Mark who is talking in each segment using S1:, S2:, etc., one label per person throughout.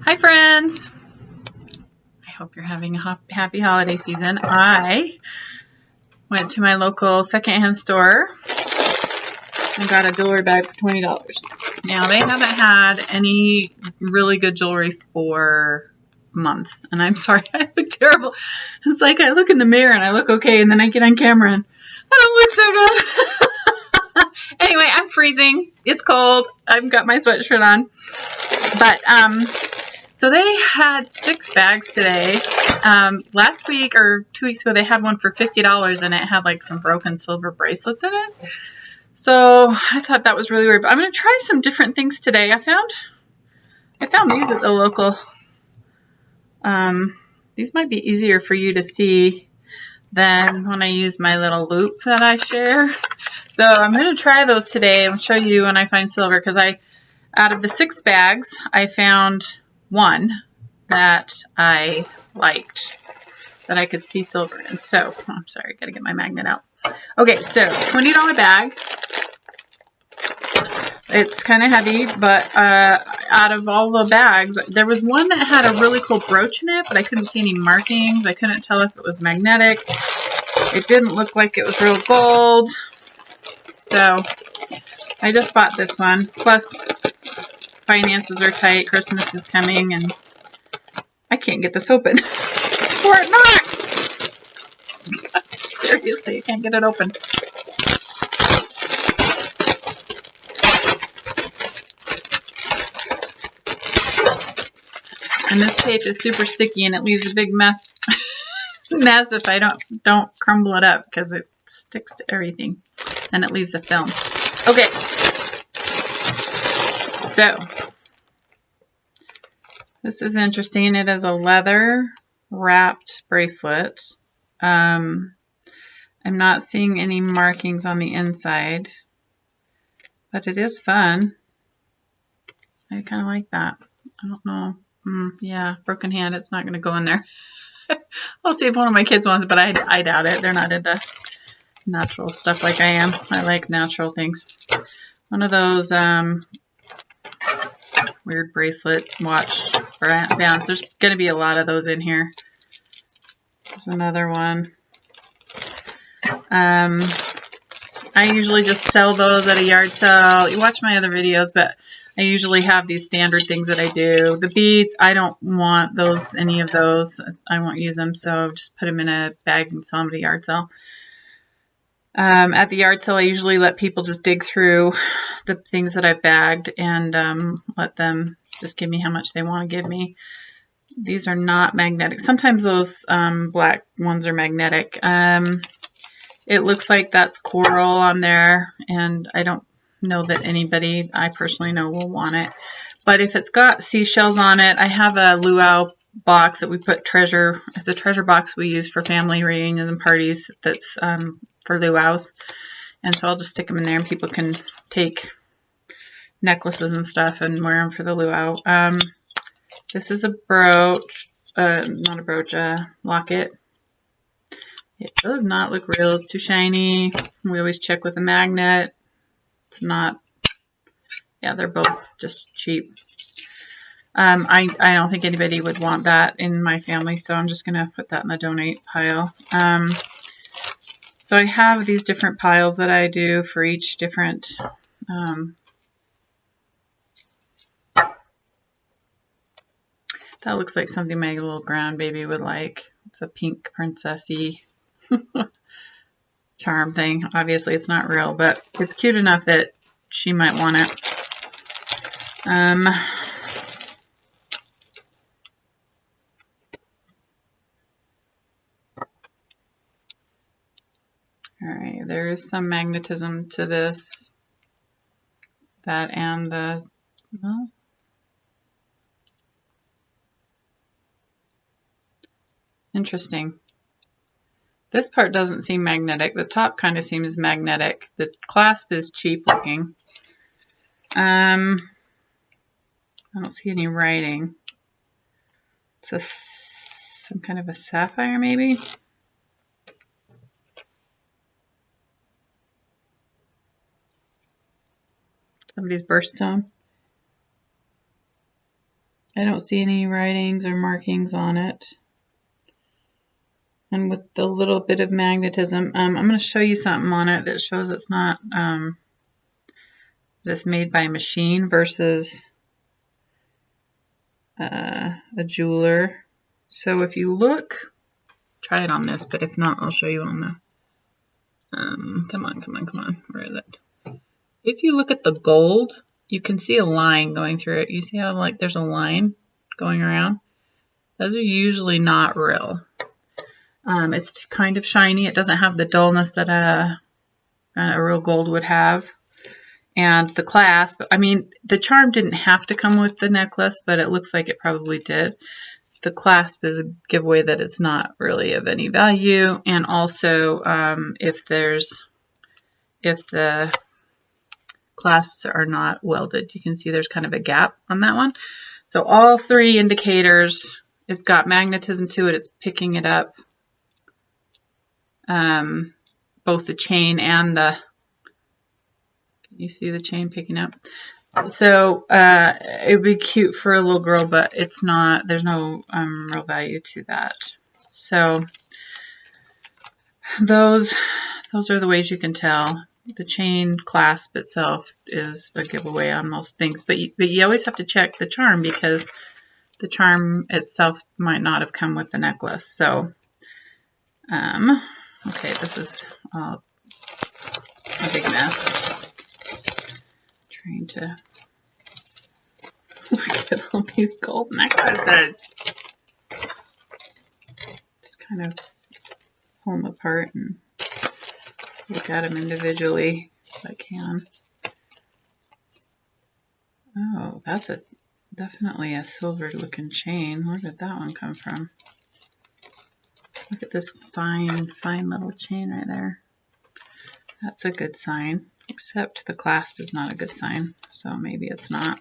S1: Hi friends! I hope you're having a happy holiday season. I went to my local secondhand store and got a jewelry bag for $20. Now they haven't had any really good jewelry for months, and I'm sorry, I look terrible. It's like I look in the mirror and I look okay, and then I get on camera and I don't look so good. Anyway, I'm freezing. It's cold. I've got my sweatshirt on. But so they had 6 bags today. Last week or 2 weeks ago, they had one for $50, and it had like some broken silver bracelets in it. So I thought that was really weird. But I'm going to try some different things today. I found these at the local. These might be easier for you to see than when I use my little loop that I share. So I'm going to try those today and show you when I find silver, because out of the 6 bags, I found one that I liked, that I could see silver in. So, I'm sorry, got to get my magnet out. Okay, so $20 bag. It's kind of heavy, but out of all the bags, there was one that had a really cool brooch in it, but I couldn't see any markings. I couldn't tell if it was magnetic. It didn't look like it was real gold. So, I just bought this one. Plus, finances are tight. Christmas is coming, and I can't get this open. It's Fort Knox! Seriously, I can't get it open. And this tape is super sticky, and it leaves a big mess if I don't crumble it up, because it sticks to everything, and it leaves a film. Okay. So, this is interesting. It is a leather wrapped bracelet. I'm not seeing any markings on the inside, but it is fun. I kind of like that. I don't know. Yeah, broken hand. It's not going to go in there. I'll see if one of my kids wants it, but I doubt it. They're not into natural stuff like I am. I like natural things. One of those weird bracelet watch bands. There's going to be a lot of those in here. There's another one. I usually just sell those at a yard sale. You watch my other videos, but I usually have these standard things that I do. The beads, I don't want any of those. I won't use them, so just put them in a bag and sell them at a yard sale. At the yard sale, I usually let people just dig through the things that I've bagged and let them just give me how much they want to give me. These are not magnetic. Sometimes those black ones are magnetic. It looks like that's coral on there, and I don't know that anybody I personally know will want it. But if it's got seashells on it, I have a luau box that we put treasure. It's a treasure box we use for family reunions and parties that's for luau's. And so I'll just stick them in there, and people can take necklaces and stuff and wear them for the luau. This is a brooch, not a brooch, a locket. It does not look real. It's too shiny. We always check with a magnet. It's not. Yeah, they're both just cheap. I don't think anybody would want that in my family, so I'm just going to put that in the donate pile. So I have these different piles that I do for each different that looks like something my little grandbaby would like. It's a pink princessy charm thing. Obviously it's not real, but it's cute enough that she might want it. Alright, there is some magnetism to this. That and the, well, interesting. This part doesn't seem magnetic. The top kind of seems magnetic. The clasp is cheap looking. I don't see any writing. It's some kind of a sapphire, maybe? Somebody's birthstone. I don't see any writings or markings on it. And with the little bit of magnetism, I'm going to show you something on it that shows it's not, that it's made by a machine versus a jeweler. So if you look, try it on this, but if not, I'll show you on the, come on, where is it? If you look at the gold, you can see a line going through it. You see how like there's a line going around? Those are usually not real. It's kind of shiny. It doesn't have the dullness that a real gold would have. And the clasp, I mean, the charm didn't have to come with the necklace, but it looks like it probably did. The clasp is a giveaway that it's not really of any value. And also, if the clasps are not welded, you can see there's kind of a gap on that one. So all three indicators, it's got magnetism to it. It's picking it up. Both the chain and the, you see the chain picking up. So it would be cute for a little girl, but it's not, there's no real value to that. So those are the ways you can tell. The chain clasp itself is a giveaway on most things, but you always have to check the charm because the charm itself might not have come with the necklace. So okay, this is a big mess. Trying to look at all these gold necklaces. Just kind of pull them apart and look at them individually if I can. Oh, that's definitely a silver looking chain. Where did that one come from? Look at this fine little chain right there. That's a good sign, except the clasp is not a good sign, so maybe it's not.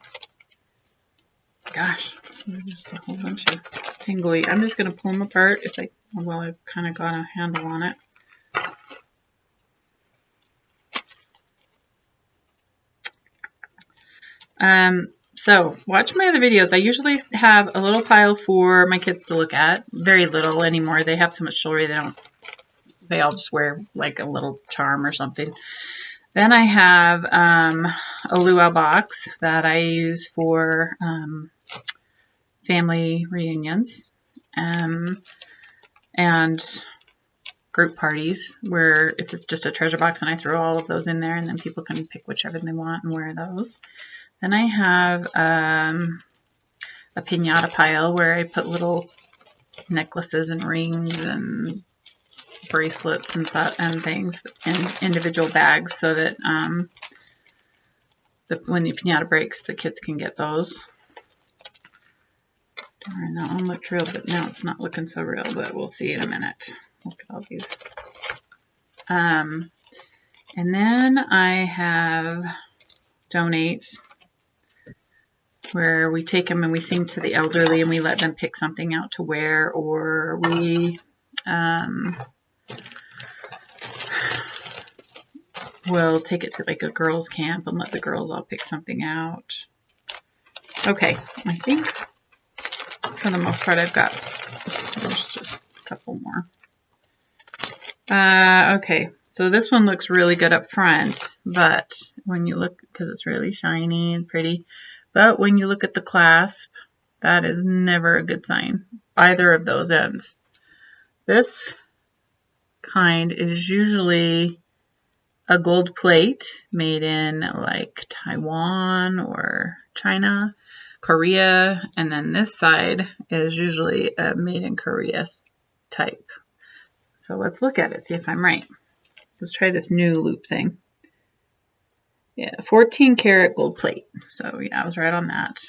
S1: Gosh, there's just a whole bunch of tingly. I'm just going to pull them apart if well, I've kind of got a handle on it. So watch my other videos. I usually have a little pile for my kids to look at. Very little anymore. They have so much jewelry they all just wear like a little charm or something. Then I have a luau box that I use for family reunions and group parties where it's just a treasure box and I throw all of those in there and then people can pick whichever they want and wear those. Then I have a piñata pile where I put little necklaces and rings and bracelets and things in individual bags so that when the piñata breaks, the kids can get those. Darn, that one looked real, but now it's not looking so real, but we'll see in a minute. Look at all these. And then I have donate, where we take them and we sing to the elderly and we let them pick something out to wear, or we will take it to like a girls' camp and let the girls all pick something out. Okay, I think for the most part I've got, there's just a couple more. Okay, so this one looks really good up front, but when you look, because it's really shiny and pretty, but when you look at the clasp, that is never a good sign, either of those ends. This kind is usually a gold plate made in like Taiwan or China, Korea, and then this side is usually a made in Korea type. So let's look at it, see if I'm right. Let's try this new loop thing. Yeah, 14 karat gold plate. So yeah, I was right on that.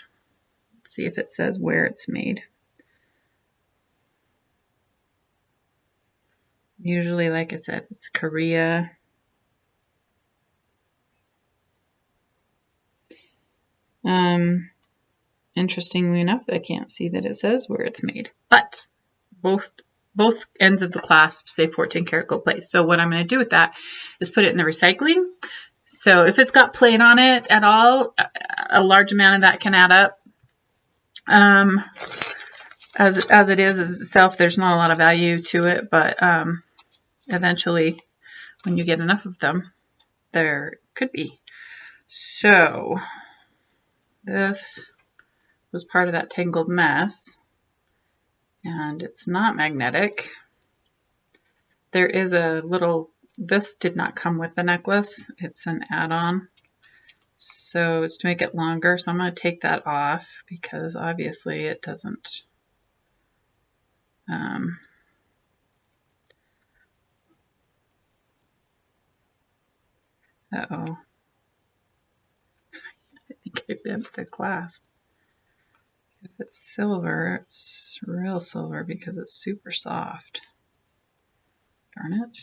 S1: Let's see if it says where it's made. Usually, like I said, it's Korea. Interestingly enough, I can't see that it says where it's made, but both ends of the clasp say 14 karat gold plate. So what I'm going to do with that is put it in the recycling. So if it's got plate on it at all, a large amount of that can add up. As it is itself, there's not a lot of value to it, but eventually, when you get enough of them, there could be. So this was part of that tangled mess, and it's not magnetic. There is a little, this did not come with the necklace, it's an add-on. So it's to make it longer, so I'm going to take that off because obviously it doesn't uh-oh. I think I bent the clasp. If it's silver, it's real silver because it's super soft. Darn it.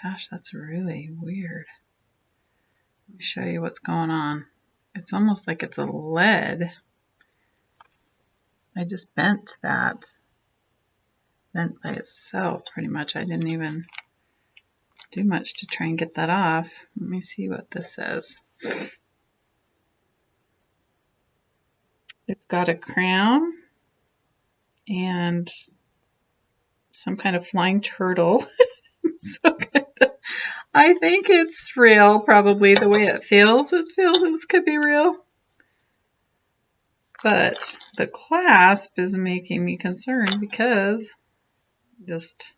S1: Gosh, that's really weird. Let me show you what's going on. It's almost like it's a lead. I just bent that. Bent by itself, pretty much. I didn't even do much to try and get that off. Let me see what this says. It's got a crown and some kind of flying turtle. So I think it's real, probably the way it feels. It feels this could be real. But the clasp is making me concerned because just,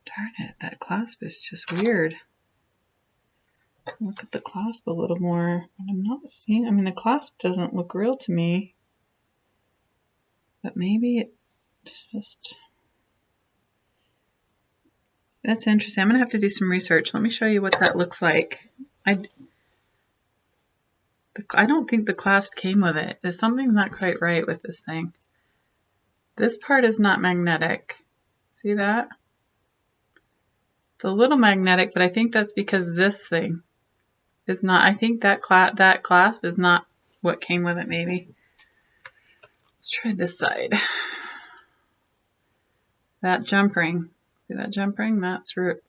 S1: darn it, that clasp is just weird. Look at the clasp a little more. I'm not seeing, I mean, the clasp doesn't look real to me. But maybe it just, that's interesting. I'm going to have to do some research. Let me show you what that looks like. I don't think the clasp came with it. There's something not quite right with this thing. This part is not magnetic. See that? It's a little magnetic, but I think that's because this thing is not. I think that clasp is not what came with it, maybe. Let's try this side. That jump ring. See that jump ring? That's root.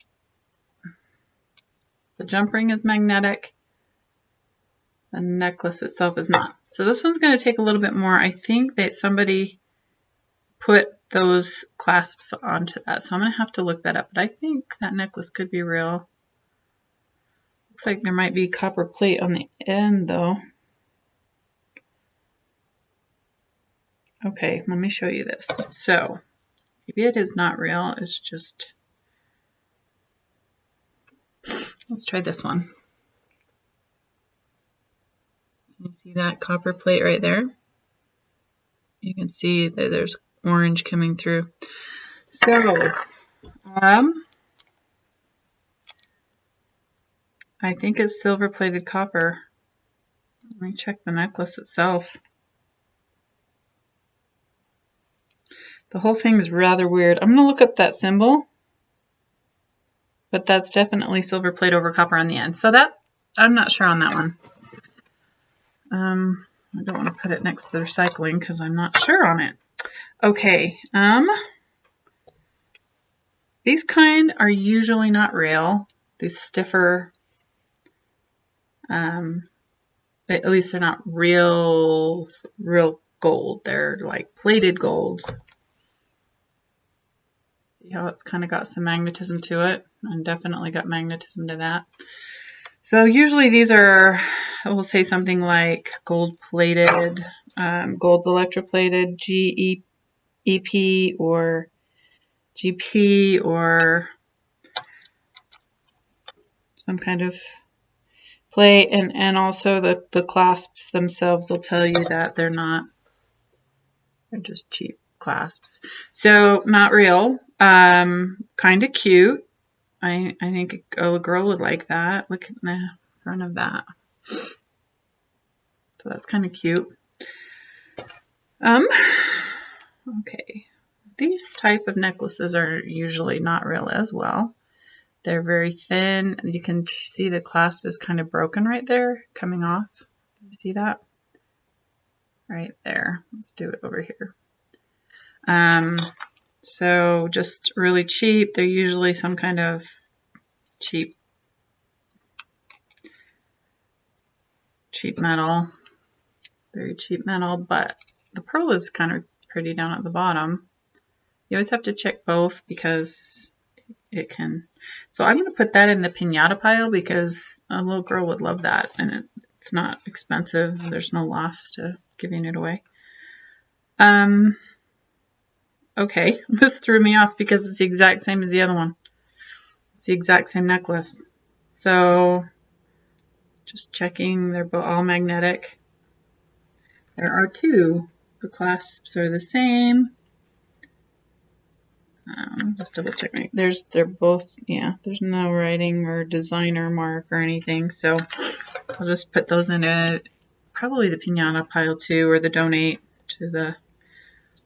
S1: The jump ring is magnetic. The necklace itself is not. So this one's going to take a little bit more. I think that somebody put those clasps onto that. So I'm going to have to look that up. But I think that necklace could be real. Looks like there might be copper plate on the end though. Okay, let me show you this. So maybe it is not real. It's just, let's try this one. You see that copper plate right there? You can see that there's orange coming through. So, I think it's silver plated copper. Let me check the necklace itself. The whole thing's rather weird. I'm going to look up that symbol, but that's definitely silver plate over copper on the end. So that, I'm not sure on that one. I don't want to put it next to the recycling because I'm not sure on it. Okay, these kind are usually not real. These stiffer, at least they're not real gold. They're like plated gold. See how it's kind of got some magnetism to it, and definitely got magnetism to that. So usually these are, we'll say something like gold plated, gold electroplated, GEP or GP or some kind of plate, and also the clasps themselves will tell you that they're not, they're just cheap clasps. So not real, kind of cute. I think a girl would like that. Look at the front of that. So that's kind of cute. Okay. These type of necklaces are usually not real as well. They're very thin. You can see the clasp is kind of broken right there, coming off. You see that? Right there. Let's do it over here. So just really cheap. They're usually some kind of cheap cheap metal, very cheap metal, but the pearl is kind of pretty down at the bottom. You always have to check both because it can. So I'm going to put that in the piñata pile because a little girl would love that, and it's not expensive. There's no loss to giving it away. Okay, this threw me off because it's the exact same as the other one. It's the exact same necklace. So just checking, they're all magnetic. There are two. The clasps are the same. Just double checking. They're both, yeah, there's no writing or designer mark or anything. So I'll just put those in probably the piñata pile too, or the donate to the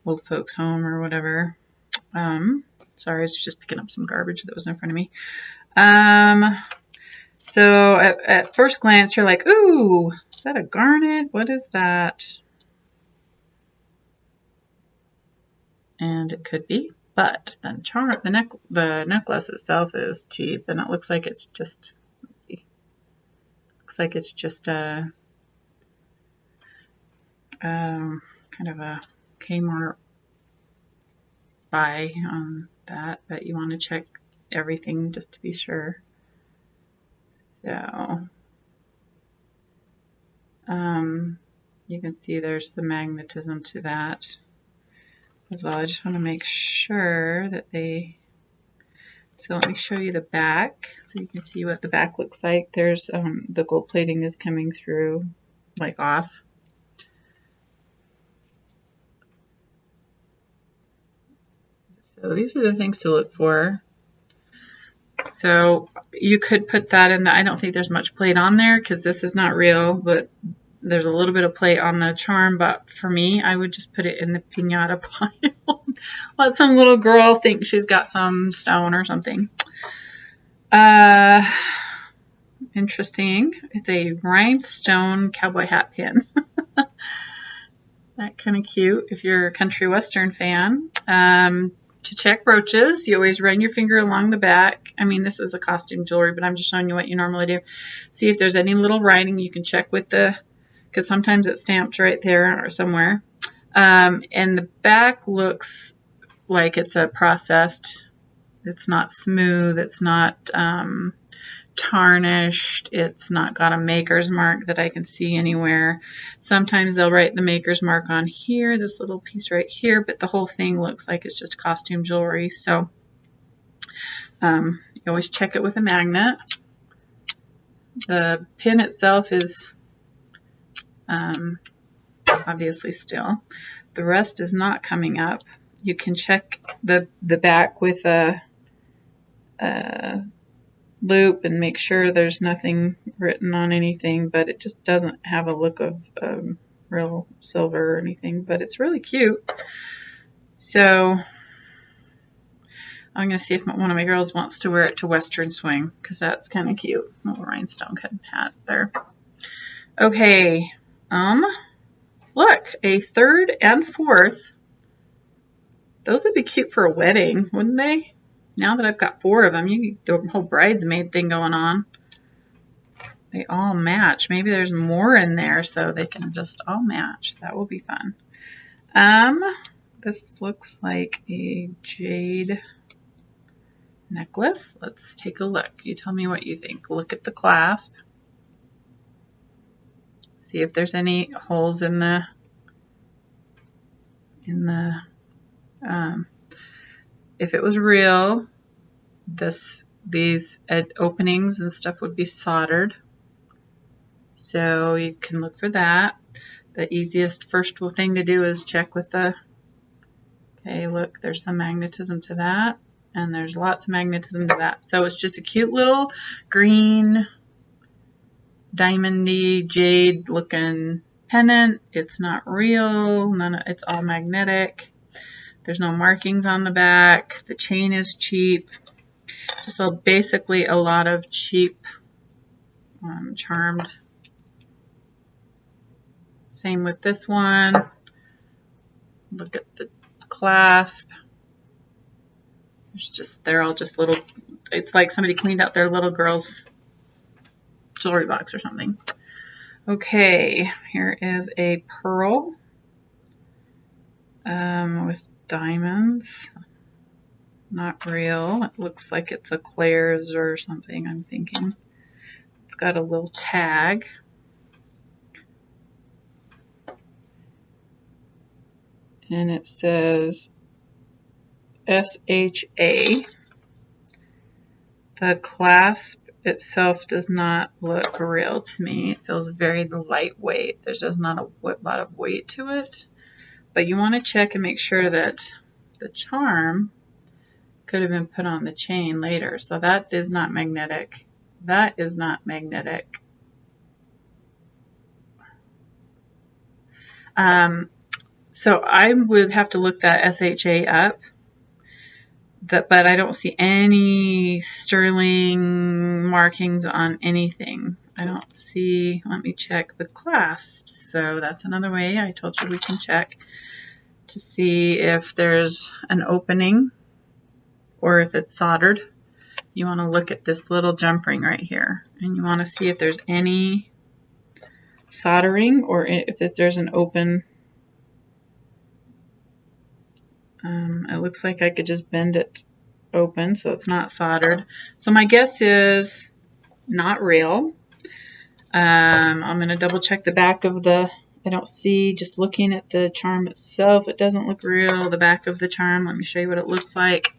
S1: old folks home or whatever. Sorry, I was just picking up some garbage that was in front of me. So at first glance, you're like, ooh, is that a garnet? What is that? And it could be, but then the necklace itself is cheap, and it looks like it's just, let's see, looks like it's just a kind of a Kmart buy on that, but you want to check everything just to be sure. So you can see there's the magnetism to that as well. I just want to make sure that so let me show you the back so you can see what the back looks like. There's the gold plating is coming through like off. So these are the things to look for. So you could put that in I don't think there's much plate on there because this is not real, but there's a little bit of plate on the charm. But for me, I would just put it in the piñata pile. Let some little girl think she's got some stone or something. Interesting. It's a rhinestone cowboy hat pin. That kind of cute if you're a country western fan. To check brooches, you always run your finger along the back. I mean, this is a costume jewelry, but I'm just showing you what you normally do. See if there's any little writing. You can check with because sometimes it's stamped right there or somewhere. And the back looks like it's a processed. It's not smooth. It's not tarnished. It's not got a maker's mark that I can see anywhere. Sometimes they'll write the maker's mark on here, this little piece right here, but the whole thing looks like it's just costume jewelry. So you always check it with a magnet. The pin itself is obviously still. The rest is not coming up. You can check the back with a loop and make sure there's nothing written on anything, but it just doesn't have a look of real silver or anything, but it's really cute. So I'm going to see if one of my girls wants to wear it to Western Swing because that's kind of cute. Little rhinestone hat there. Okay, look, a third and fourth. Those would be cute for a wedding, wouldn't they? Now that I've got 4 of them, you get the whole bridesmaid thing going on. They all match. Maybe there's more in there so they can just all match. That will be fun. This looks like a jade necklace. Let's take a look. You tell me what you think. Look at the clasp. See if there's any holes in the if it was real, these openings and stuff would be soldered. So you can look for that. The easiest first thing to do is check with okay, look, there's some magnetism to that, and there's lots of magnetism to that. So it's just a cute little green, diamondy, jade looking pendant. It's not real, it's all magnetic. There's no markings on the back. The chain is cheap. Just basically a lot of cheap charmed. Same with this one. Look at the clasp. They're all just little, it's like somebody cleaned out their little girl's jewelry box or something. Okay, here is a pearl with diamonds. Not real. It looks like it's a Claire's or something, I'm thinking. It's got a little tag. And it says SHA. The clasp itself does not look real to me. It feels very lightweight. There's just not a lot of weight to it. But you want to check and make sure that the charm could have been put on the chain later. So that is not magnetic. That is not magnetic. So I would have to look that SHA up. But I don't see any sterling markings on anything. I don't see, let me check the clasps. So that's another way I told you we can check to see if there's an opening or if it's soldered. You want to look at this little jump ring right here, and you want to see if there's any soldering or if there's an open. It looks like I could just bend it open, so it's not soldered. So my guess is not real. I'm going to double check the back of the, I don't see, just looking at the charm itself, it doesn't look real. The back of the charm, let me show you what it looks like.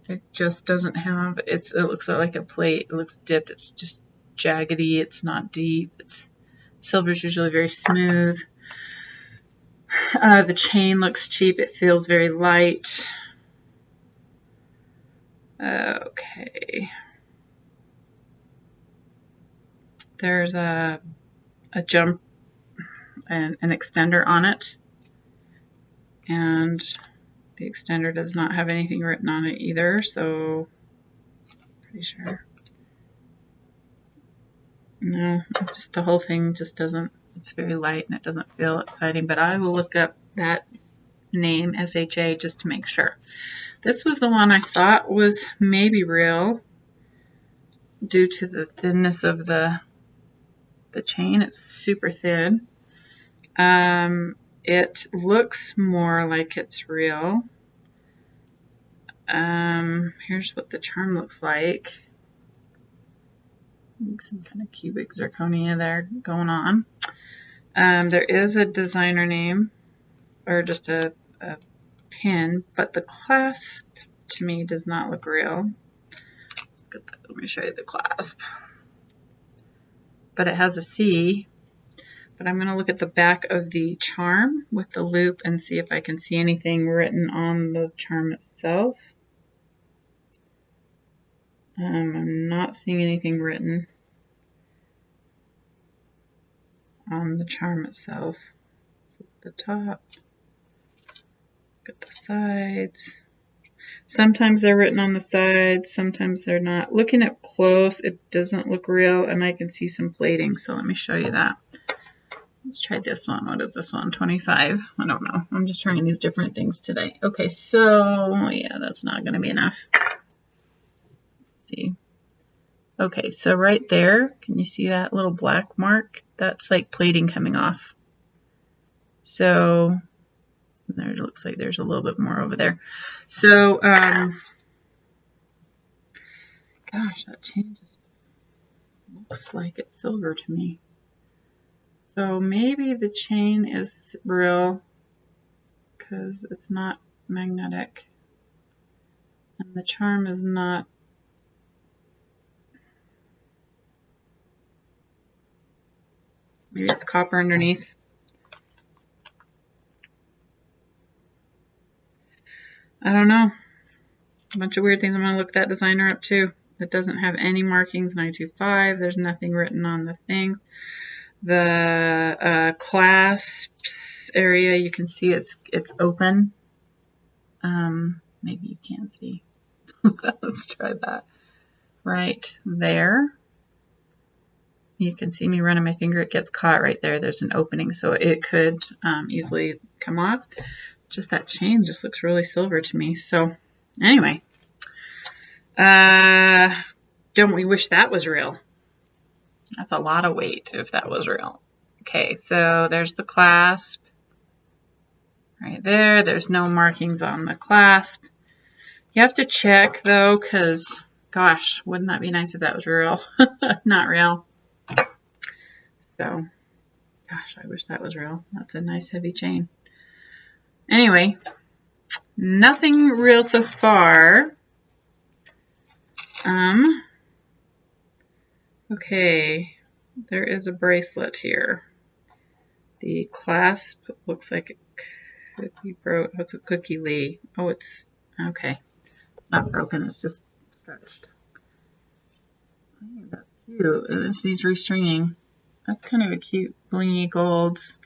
S1: It just doesn't have, it looks like a plate. It looks dipped. It's just jaggedy. It's not deep. Silver's usually very smooth. The chain looks cheap. It feels very light. Okay. There's a jump and an extender on it. And the extender does not have anything written on it either, so pretty sure. No, it's just the whole thing just doesn't, it's very light and it doesn't feel exciting, but I will look up that name, SHA, just to make sure. This was the one I thought was maybe real due to the thinness of the chain. It's super thin. It looks more like it's real. Here's what the charm looks like. Some kind of cubic zirconia there going on. There is a designer name, or just a pin, but the clasp to me does not look real. Look at that. Let me show you the clasp. But it has a C. But I'm going to look at the back of the charm with the loop and see if I can see anything written on the charm itself. I'm not seeing anything written on the charm itself. The top, look at the sides. Sometimes they're written on the sides, sometimes they're not. Looking up close, it doesn't look real, and I can see some plating, so let me show you that. Let's try this one. What is this one? 25? I don't know. I'm just trying these different things today. Okay, so yeah, that's not going to be enough. Let's see. Okay, so right there, can you see that little black mark? That's like plating coming off. So there, it looks like there's a little bit more over there. So, gosh, that changes. Looks like it's silver to me. So maybe the chain is real because it's not magnetic. And the charm is not. Maybe it's copper underneath. I don't know. A bunch of weird things. I'm going to look that designer up too. It doesn't have any markings, 925. There's nothing written on the things. The clasps area, you can see it's open. Maybe you can't see. Let's try that. Right there. You can see me running my finger. It gets caught right there. There's an opening, so it could easily come off. Just that chain just looks really silver to me. So anyway, Don't we wish that was real? That's a lot of weight if that was real. Okay, so there's the clasp right there. There's no markings on the clasp. You have to check though, because gosh, wouldn't that be nice if that was real? Not real. So, gosh, I wish that was real. That's a nice heavy chain. Anyway, nothing real so far. Okay, there is a bracelet here. The clasp looks like it could be broke. Oh, it's a Cookie Lee. Oh, it's okay. It's not broken. It's just stretched. I think that's cute. And it needs restringing. That's kind of a cute blingy golds.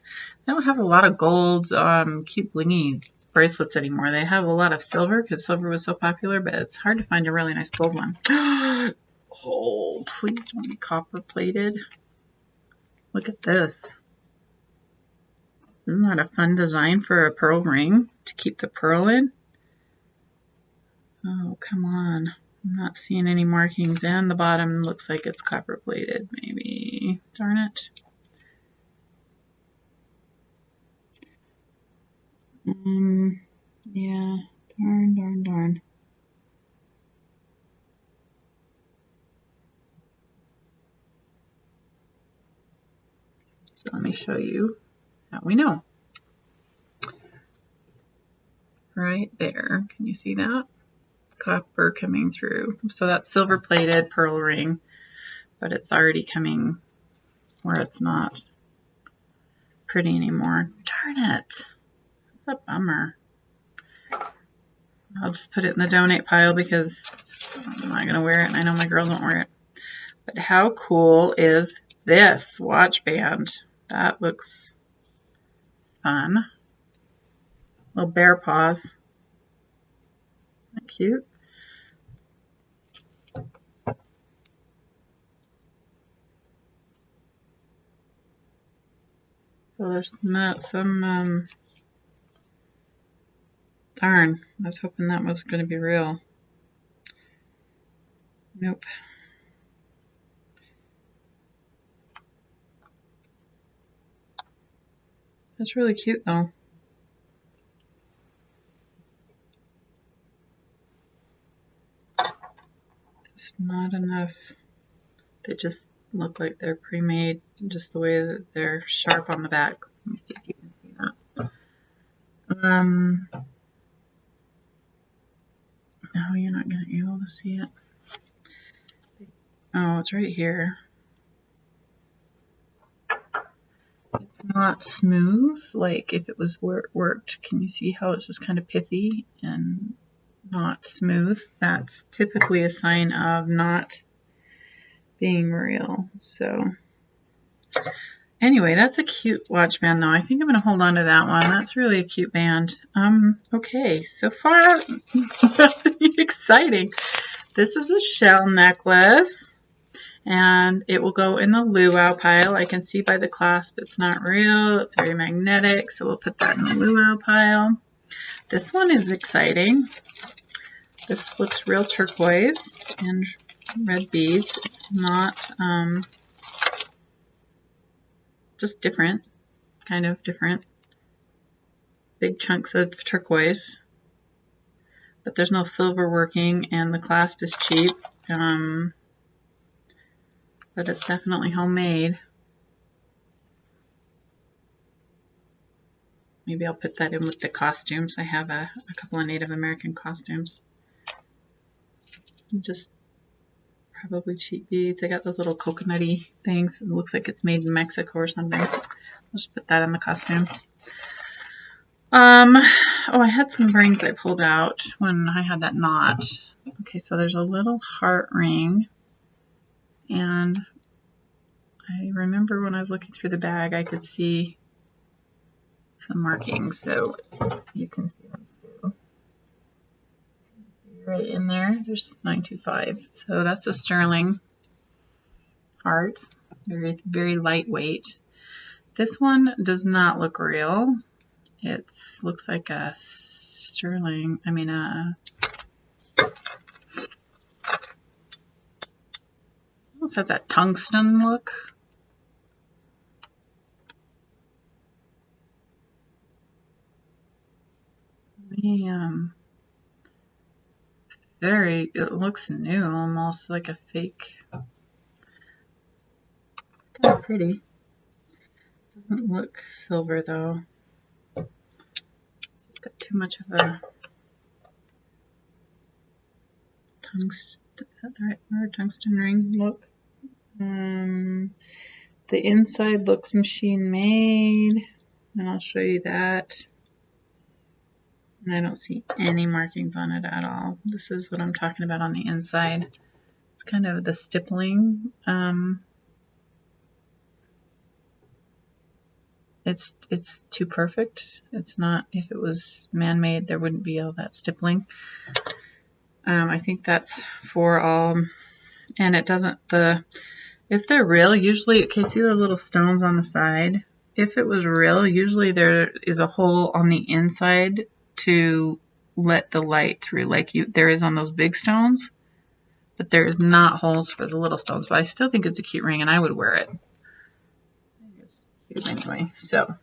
S1: They don't have a lot of golds, cute blingy bracelets anymore. They have a lot of silver because silver was so popular, but it's hard to find a really nice gold one. Oh, please don't be copper plated. Look at this. Isn't that a fun design for a pearl ring to keep the pearl in? Oh, come on. I'm not seeing any markings, and the bottom looks like it's copper plated, maybe. Darn it. Yeah, darn. So let me show you how we know. Right there, can you see that? Copper coming through. So that's silver plated pearl ring, but it's already coming where it's not pretty anymore. Darn it. That's a bummer. I'll just put it in the donate pile because I'm not going to wear it, and I know my girls won't wear it. But how cool is this watch band? That looks fun. Little bear paws. Isn't that cute? So there's some darn, I was hoping that was going to be real. Nope. That's really cute though. It's not enough. They just look like they're pre-made, just the way that they're sharp on the back. Let me see if you can see that. No, you're not going to be able to see it. Oh, it's right here. It's not smooth, like if it was worked. Can you see how it's just kind of pithy and not smooth? That's typically a sign of not being real. So anyway, that's a cute watch band though. I think I'm going to hold on to that one. That's really a cute band. Okay, so far, nothing exciting. This is a shell necklace, and it will go in the luau pile. I can see by the clasp it's not real. It's very magnetic, so we'll put that in the luau pile. This one is exciting. This looks real turquoise and red beads. It's not, just different, kind of different. Big chunks of turquoise, but there's no silver working, and the clasp is cheap, but it's definitely homemade. Maybe I'll put that in with the costumes. I have a couple of Native American costumes. Just probably cheap beads. I got those little coconutty things. It looks like it's made in Mexico or something. I'll just put that in the costumes. Oh, I had some rings I pulled out when I had that knot. Okay, so there's a little heart ring, and I remember when I was looking through the bag, I could see some markings, so you can see them too. Right in there, there's 925. So that's a sterling heart, very, very lightweight. This one does not look real. It looks like a sterling, almost has that tungsten look. It looks new, almost like a fake. Kind of pretty. Doesn't look silver though. It's got too much of a tungsten. Is that the right word? Tungsten ring look. The inside looks machine made, and I'll show you that. And I don't see any markings on it at all. This is what I'm talking about on the inside. It's kind of the stippling. It's too perfect. It's not, if it was man-made, there wouldn't be all that stippling. I think that's for all, and it doesn't, if they're real, usually, okay, see those little stones on the side? If it was real, usually there is a hole on the inside to let the light through, like there is on those big stones, but there's not holes for the little stones. But I still think it's a cute ring, and I would wear it. Anyway, so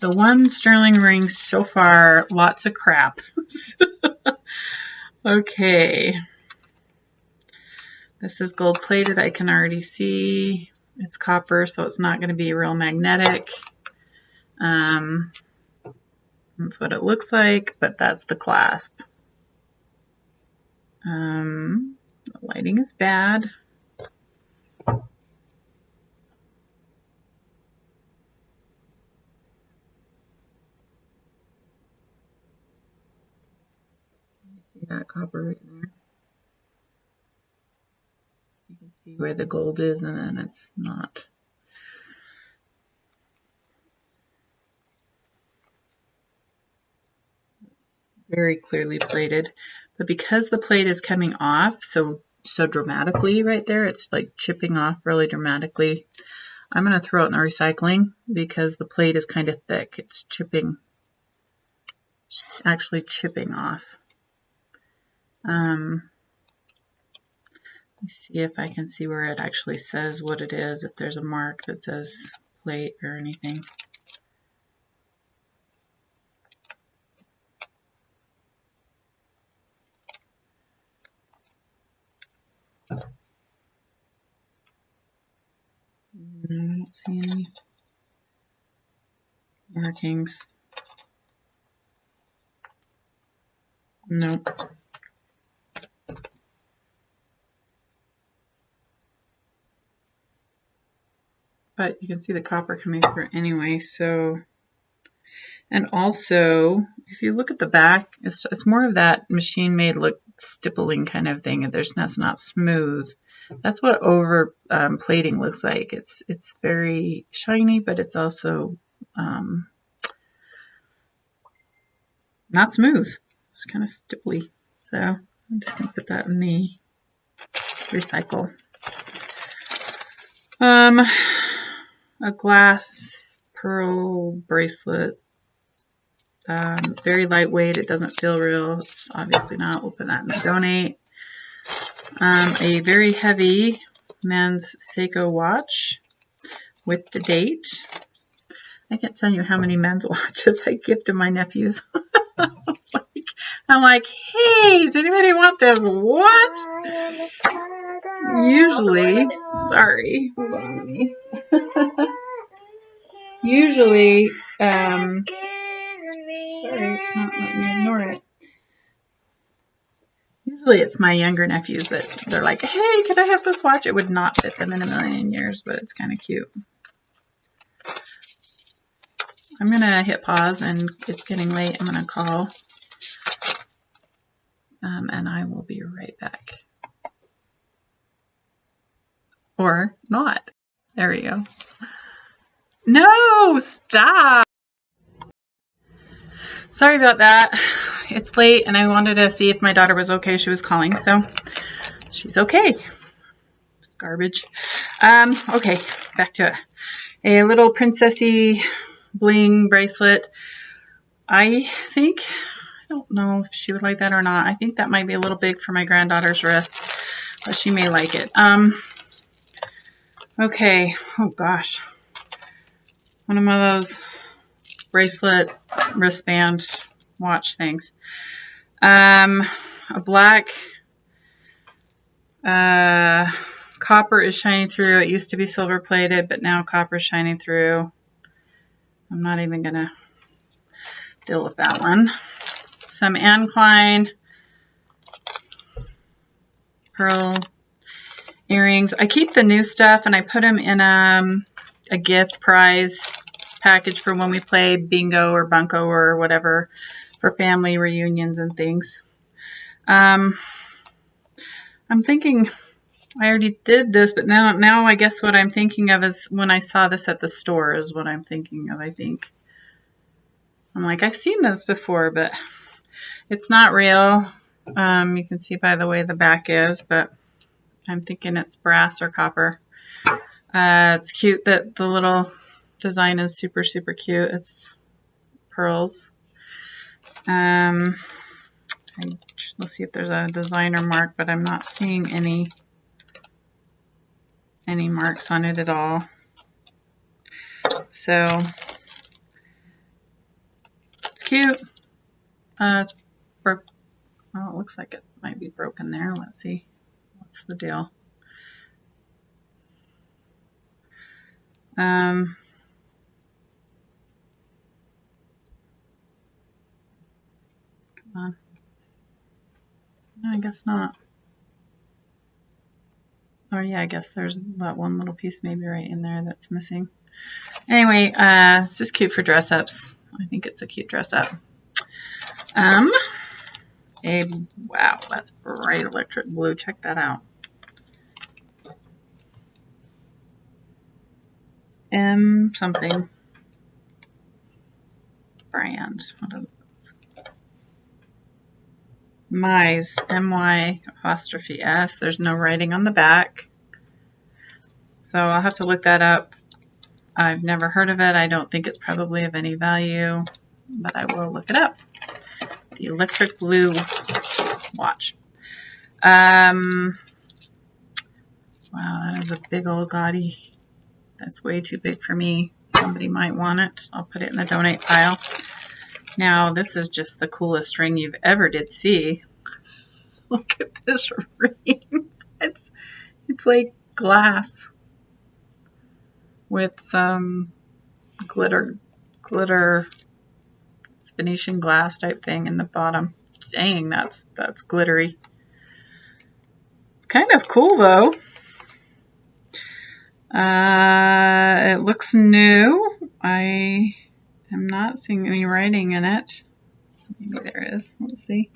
S1: the one sterling ring so far, lots of crap. Okay. This is gold plated, I can already see. It's copper, so it's not going to be real magnetic. That's what it looks like, but that's the clasp. The lighting is bad. See that copper right there? You can see where the gold is, and then it's not. Very clearly plated, but because the plate is coming off so dramatically right there, it's like chipping off really dramatically. I'm going to throw it in the recycling because the plate is kind of thick. It's actually chipping off. Let me see if I can see where it actually says what it is, if there's a mark that says plate or anything. I don't see any markings. Nope. But you can see the copper coming through anyway, so. And also, if you look at the back, it's more of that machine-made look stippling kind of thing. That's not smooth. That's what over plating looks like. It's very shiny, but it's also not smooth. It's kind of stipply. So I'm just gonna put that in the recycle. A glass pearl bracelet. Very lightweight. It doesn't feel real. It's obviously not. We'll put that in the donate. A very heavy men's Seiko watch with the date. I can't tell you how many men's watches I give to my nephews. I'm like, hey, does anybody want this watch? Usually, sorry, hold on me. Usually, sorry, it's not letting me ignore it. Usually it's my younger nephews that they're like, hey, could I have this watch? It would not fit them in a million years, but it's kind of cute. I'm going to hit pause, and it's getting late. I'm going to call, and I will be right back. Or not. There we go. No, stop. Sorry about that. It's late, and I wanted to see if my daughter was okay. She was calling, so she's okay. Garbage. Okay, back to it. A little princessy bling bracelet. I don't know if she would like that or not. I think that might be a little big for my granddaughter's wrist, but she may like it. Okay, oh gosh. One of those bracelet, wristband, watch things. A black copper is shining through. It used to be silver plated, but now copper is shining through. I'm not even gonna deal with that one. Some Ancline pearl earrings. I keep the new stuff and I put them in a gift prize package for when we play bingo or bunco or whatever for family reunions and things. I'm thinking I already did this, but now I guess what I'm thinking of is when I saw this at the store is what I'm thinking of, I think. I'm like, I've seen this before, but it's not real. You can see by the way the back is, but I'm thinking it's brass or copper. It's cute that the little design is super, super cute. It's pearls. Let's see if there's a designer mark, but I'm not seeing any marks on it at all. So it's cute. It's broke. Well, it looks like it might be broken there. Let's see. What's the deal? Come on. No, I guess not. Oh yeah, I guess there's that one little piece maybe right in there that's missing. Anyway, it's just cute for dress ups. I think it's a cute dress up. Wow, that's bright electric blue. Check that out. M something brand. What is this? Mize, M-Y''S. There's no writing on the back. So I'll have to look that up. I've never heard of it. I don't think it's probably of any value, but I will look it up. The electric blue watch. Wow, that is a big old gaudy. That's way too big for me. Somebody might want it. I'll put it in the donate pile. Now, this is just the coolest ring you've ever did see. Look at this ring. It's like glass with some glitter Venetian glass type thing in the bottom. Dang, that's glittery. It's kind of cool though. It looks new. I am not seeing any writing in it. Maybe there is. Let's see.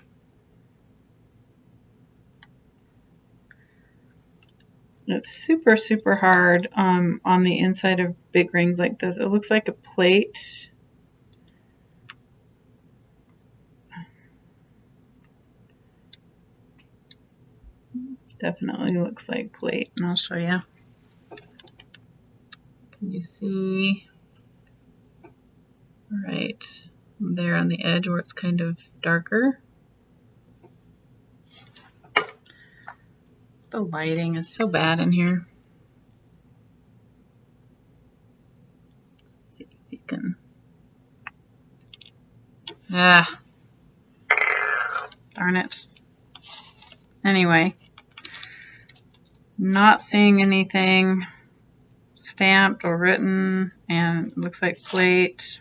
S1: It's super, super hard on the inside of big rings like this. It looks like a plate. Definitely looks like plate, and I'll show you. Can you see right there on the edge where it's kind of darker? The lighting is so bad in here. Let's see if you can. Ah, darn it. Anyway, not seeing anything stamped or written, and it looks like plate.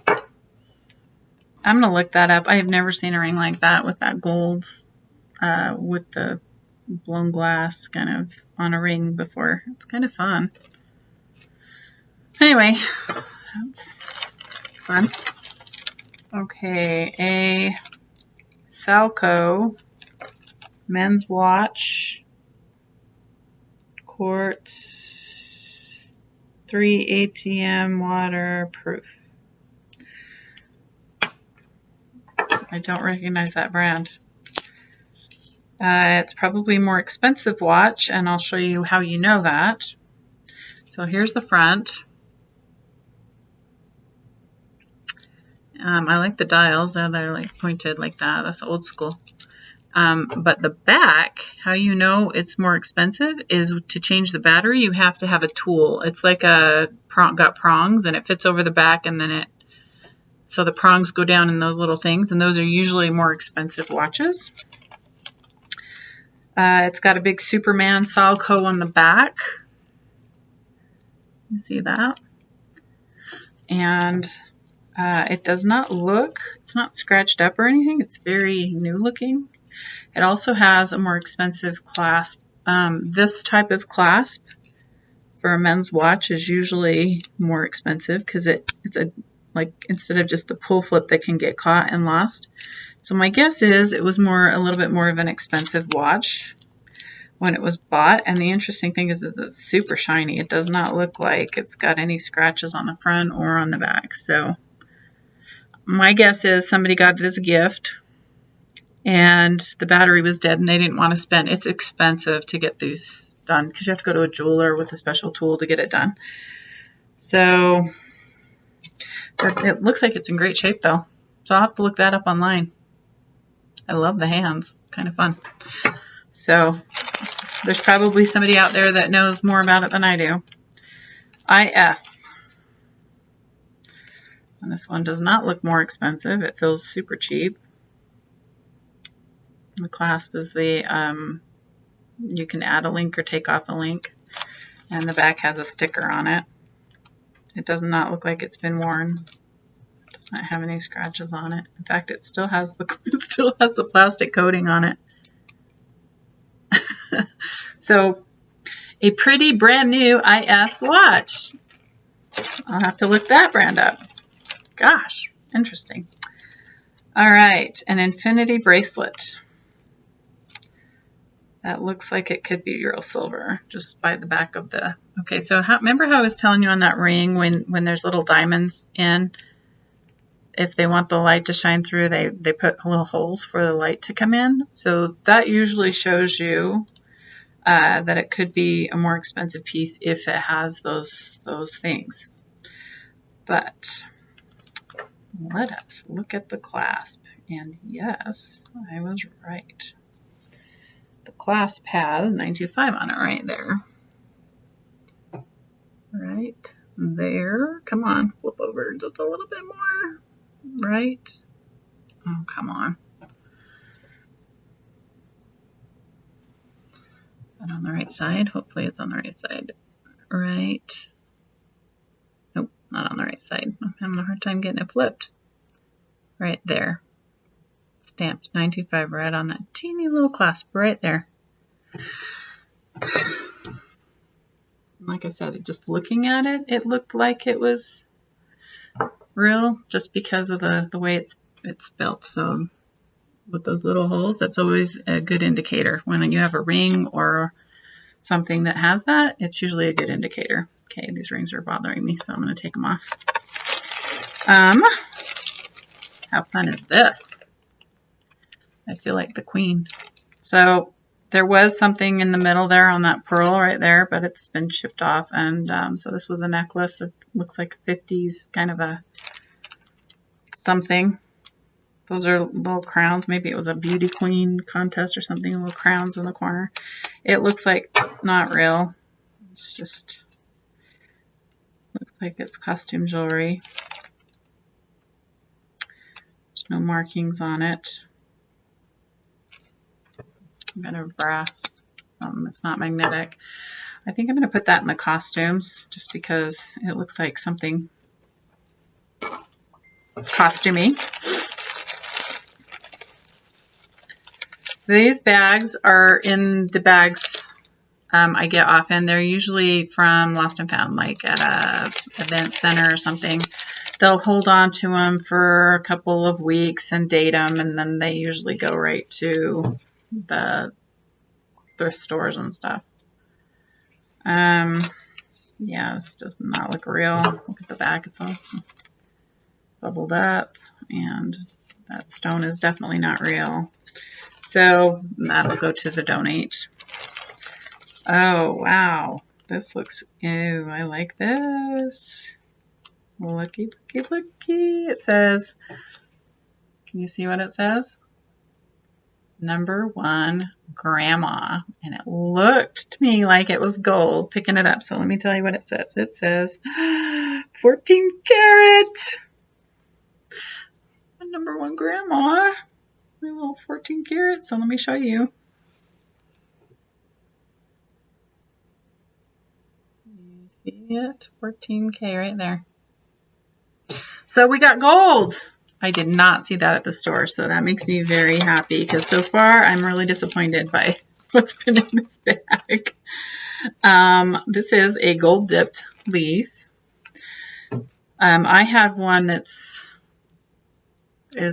S1: I'm gonna look that up. I have never seen a ring like that with that gold, with the blown glass kind of on a ring before. It's kind of fun. Anyway, that's fun. Okay, a Salco men's watch, quartz, 3 ATM waterproof. I don't recognize that brand. It's probably a more expensive watch, and I'll show you how you know that. So here's the front. I like the dials. They're like pointed like that. That's old school. But the back, how you know it's more expensive is to change the battery. You have to have a tool. It's like got prongs, and it fits over the back, and then so the prongs go down in those little things, and those are usually more expensive watches. It's got a big Superman Salco on the back. You see that? And it does not look, it's not scratched up or anything. It's very new looking. It also has a more expensive clasp. This type of clasp for a men's watch is usually more expensive because it's instead of just the pull flip that can get caught and lost. So my guess is it was a little bit more of an expensive watch when it was bought. And the interesting thing is it's super shiny. It does not look like it's got any scratches on the front or on the back. So my guess is somebody got it as a gift and the battery was dead and they didn't want to spend. It's expensive to get these done because you have to go to a jeweler with a special tool to get it done. So it looks like it's in great shape though. So I'll have to look that up online. I love the hands. It's kind of fun. So there's probably somebody out there that knows more about it than I do. IS. And this one does not look more expensive. It feels super cheap. The clasp is you can add a link or take off a link. And the back has a sticker on it. It does not look like it's been worn. It does not have any scratches on it. In fact, it still has the plastic coating on it. So, a pretty brand new IS watch. I'll have to look that brand up. Gosh, interesting. All right, an infinity bracelet. That looks like it could be real silver, just by the back of the... Okay, so remember how I was telling you on that ring when there's little diamonds in? If they want the light to shine through, they put little holes for the light to come in. So that usually shows you that it could be a more expensive piece if it has those things. But let us look at the clasp. And yes, I was right. The clasp has 925 on it right there. Right there. Come on, flip over just a little bit more. Right. Oh, come on. Is that on the right side? Hopefully it's on the right side. Right. Nope, not on the right side. I'm having a hard time getting it flipped. Right there. Stamped 925 right on that teeny little clasp right there. Like I said, just looking at it, it looked like it was real just because of the way it's built. So with those little holes, that's always a good indicator. When you have a ring or something that has that, it's usually a good indicator. Okay, these rings are bothering me, so I'm going to take them off. How fun is this? I feel like the queen. So there was something in the middle there on that pearl right there, but it's been chipped off. And so this was a necklace. It looks like a 50s kind of a something. Those are little crowns. Maybe it was a beauty queen contest or something. Little crowns in the corner. It looks like not real. It's just looks like it's costume jewelry. There's no markings on it. I'm gonna brass something that's not magnetic. I think I'm gonna put that in the costumes just because it looks like something costumey. These bags are in the bags I get often. They're usually from Lost and Found, like at a event center or something. They'll hold on to them for a couple of weeks and date them, and then they usually go right to the thrift stores and stuff. Yeah, this does not look real. Look at the back, it's all bubbled up, and that stone is definitely not real. So that'll go to the donate. Oh, wow. This looks, ew, I like this. Looky, looky, looky. It says, can you see what it says? Number 1, Grandma. And it looked to me like it was gold picking it up. So let me tell you what it says. It says 14 karat. Number 1, Grandma. My little 14 karat. So let me show you. You see it? 14K right there. So we got gold. I did not see that at the store, so that makes me very happy because so far I'm really disappointed by what's been in this bag. This is a gold dipped leaf. I have one is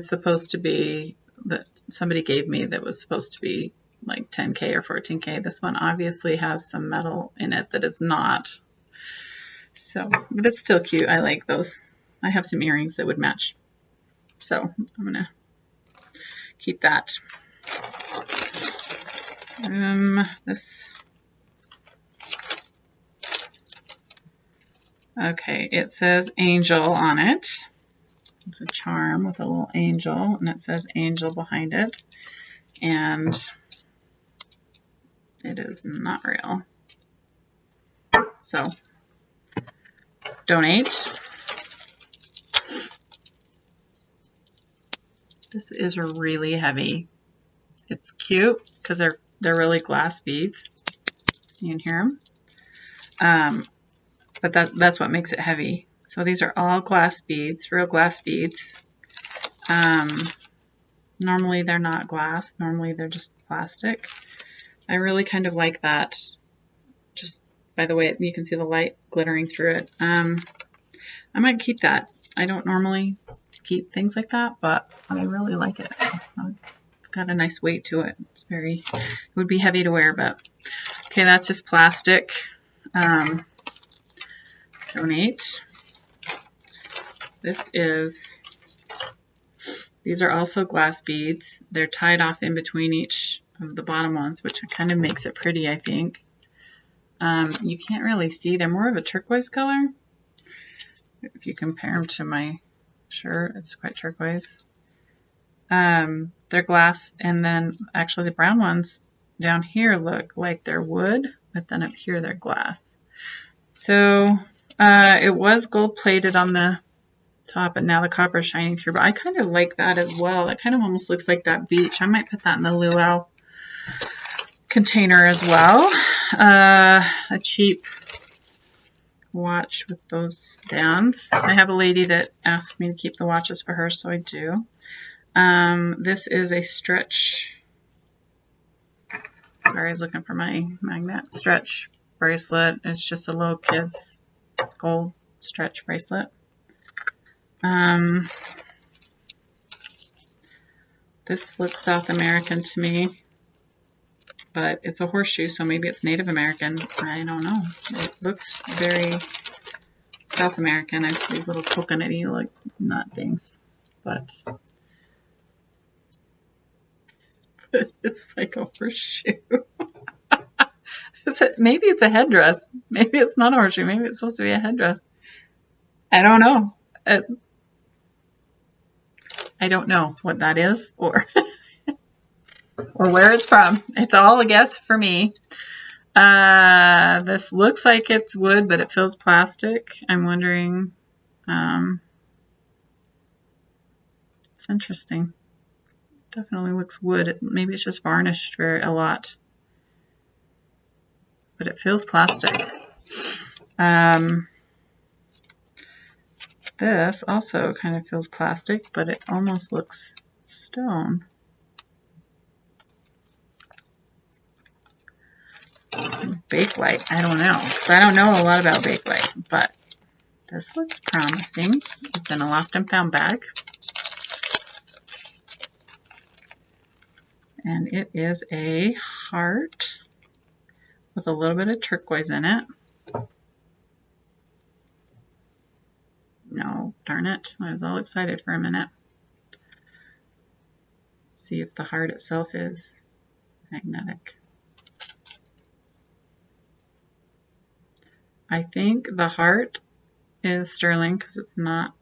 S1: supposed to be, that somebody gave me, that was supposed to be like 10K or 14K. This one obviously has some metal in it that is not. So, but it's still cute. I like those. I have some earrings that would match. So I'm going to keep that. Okay, it says angel on it. It's a charm with a little angel, and it says angel behind it. And it is not real. So, donate. This is really heavy. It's cute because they're really glass beads. You can hear them. But that's what makes it heavy. So these are all glass beads, real glass beads. Normally they're not glass. Normally they're just plastic. I really kind of like that. Just by the way, you can see the light glittering through it. I might keep that. I don't normally keep things like that, but I really like it. It's got a nice weight to it. It's very, it would be heavy to wear, but okay, that's just plastic. Donate. These are also glass beads. They're tied off in between each of the bottom ones, which kind of makes it pretty, I think. You can't really see. They're more of a turquoise color. If you compare them to my shirt, it's quite turquoise. They're glass, and then actually the brown ones down here look like they're wood, but then up here they're glass. So it was gold plated on the top, and now the copper is shining through, but I kind of like that as well. It kind of almost looks like that beach. I might put that in the luau container as well. A cheap watch with those bands. I have a lady that asked me to keep the watches for her, so I do. This is a stretch. Sorry, I was looking for my magnet. Stretch bracelet. It's just a little kid's gold stretch bracelet. This looks South American to me, but it's a horseshoe, so maybe it's Native American. I don't know. It looks very South American. I see these little coconutty like nut things, but it's like a horseshoe. Maybe it's a headdress. Maybe it's not a horseshoe. Maybe it's supposed to be a headdress. I don't know. I don't know what that is or or where it's from. It's all a guess for me. This looks like it's wood, but it feels plastic. I'm wondering. It's interesting. Definitely looks wood. Maybe it's just varnished for a lot, but it feels plastic. This also kind of feels plastic, but it almost looks stone. Bakelite, I don't know. I don't know a lot about Bakelite, but this looks promising. It's in a lost and found bag. And it is a heart with a little bit of turquoise in it. No, darn it. I was all excited for a minute. See if the heart itself is magnetic. I think the heart is sterling because it's not,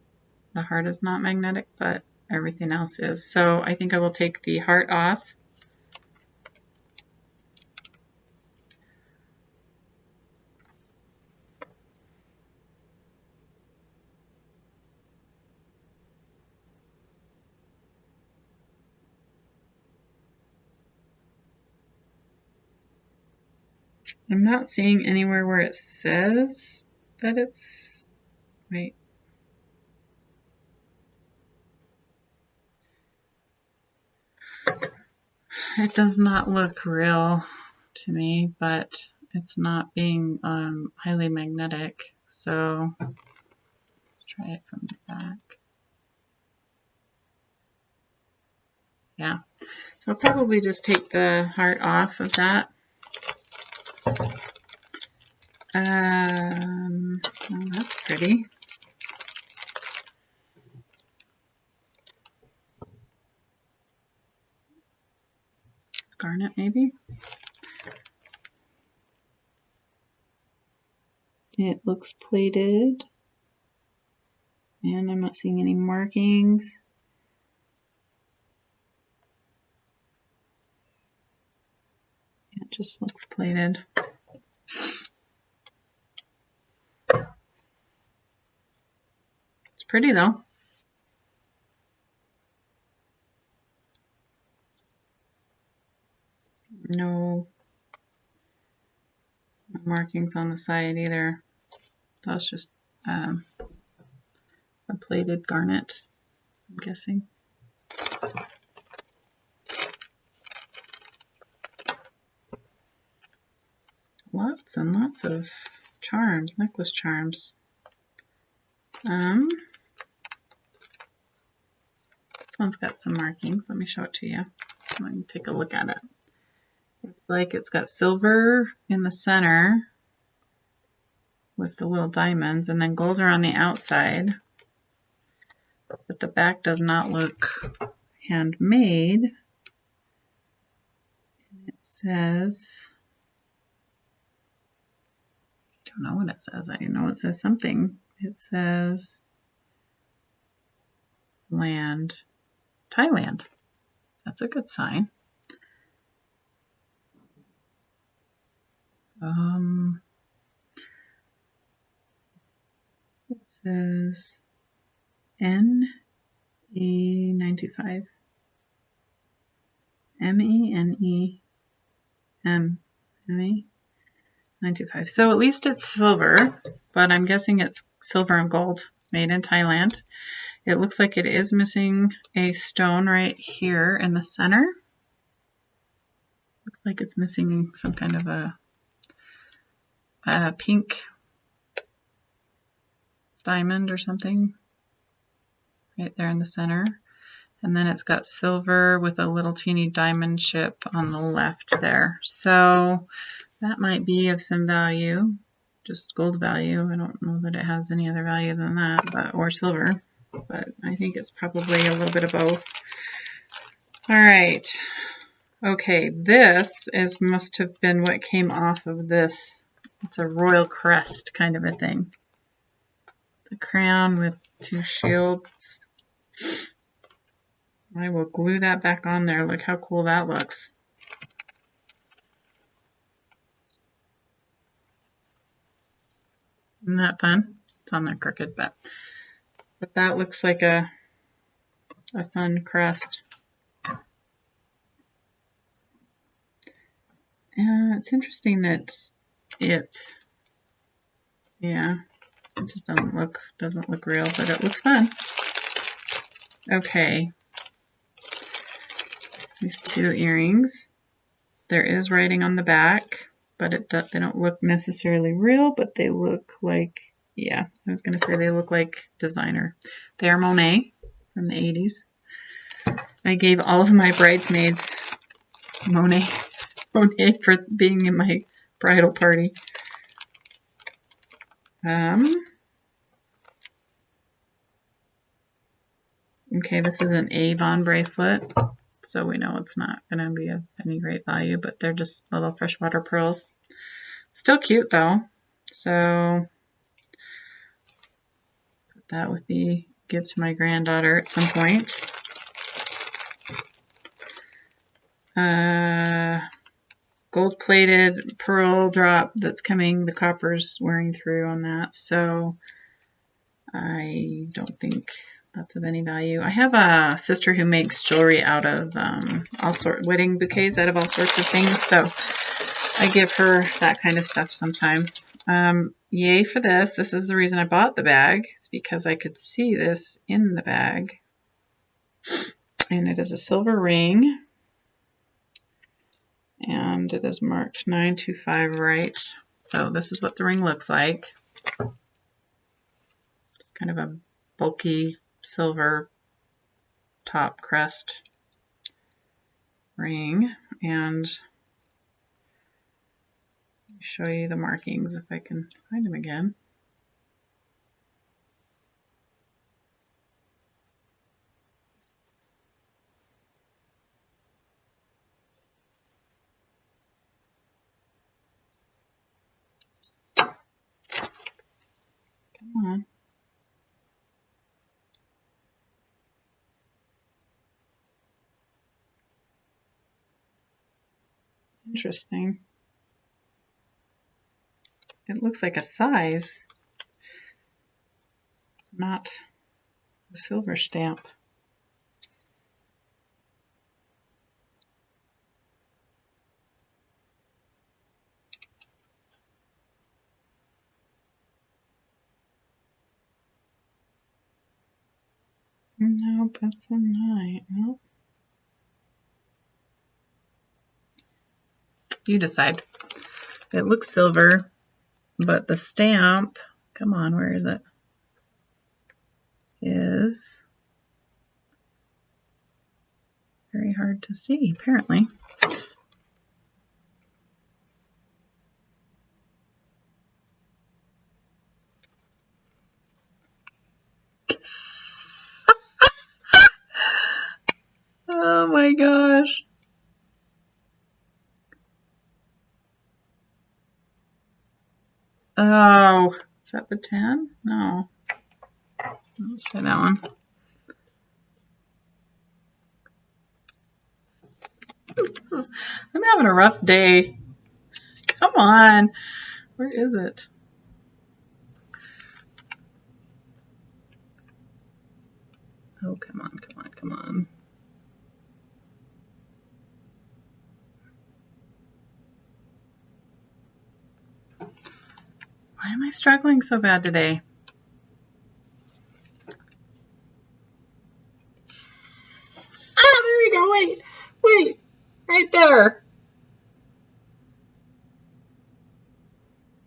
S1: the heart is not magnetic, but everything else is. So I think I will take the heart off I'm not seeing anywhere where it says that it's, wait. It does not look real to me, but it's not being highly magnetic. So let's try it from the back. Yeah, so I'll probably just take the heart off of that. Oh, that's pretty. Garnet, maybe? It looks plated, and I'm not seeing any markings. It just looks plated. It's pretty though. No markings on the side either. That's just a plated garnet, I'm guessing. Lots and lots of charms, necklace charms. This one's got some markings. Let me show it to you. Let me take a look at it. It's like it's got silver in the center with the little diamonds, and then gold around the outside. But the back does not look handmade. It says, I don't know what it says. I know it says something. It says land, Thailand. That's a good sign. It says NE95. MENEM. ME95. So at least it's silver, but I'm guessing it's silver and gold, made in Thailand. It looks like it is missing a stone right here in the center. Looks like it's missing some kind of a pink diamond or something right there in the center. And then it's got silver with a little teeny diamond chip on the left there. So that might be of some value, just gold value. I don't know that it has any other value than that, but or silver, but I think it's probably a little bit of both. All right. Okay, this must have been what came off of this. It's a royal crest kind of a thing. The crown with two shields. I will glue that back on there. Look how cool that looks. Isn't that fun? It's on there crooked, but that looks like a fun crest. It's interesting that it just doesn't look real, but it looks fun. Okay. These two earrings. There is writing on the back, but they don't look necessarily real, but they look like, yeah, I was going to say they look like designer. They are Monet from the 80s. I gave all of my bridesmaids Monet for being in my bridal party. Okay, this is an Avon bracelet, so we know it's not going to be of any great value, but they're just little freshwater pearls. Still cute though, so put that with the give to my granddaughter at some point. Gold-plated pearl drop that's coming. The copper's wearing through on that, so I don't think that's of any value. I have a sister who makes jewelry out of wedding bouquets out of all sorts of things, so I give her that kind of stuff sometimes. Yay for this. This is the reason I bought the bag. It's because I could see this in the bag. And it is a silver ring. And it is marked 925 right. So this is what the ring looks like. It's kind of a bulky silver top crest ring. And show you the markings if I can find them again. Come on. Interesting. It looks like a size, not a silver stamp. Nope, that's a 9. Nope. You decide. It looks silver, but the stamp, come on, where is it? Is very hard to see, apparently. Oh my gosh. Oh, is that the 10? No. Let's try that one. I'm having a rough day. Come on. Where is it? Oh, come on, come on, come on. Why am I struggling so bad today? Ah, there we go. Wait. Right there.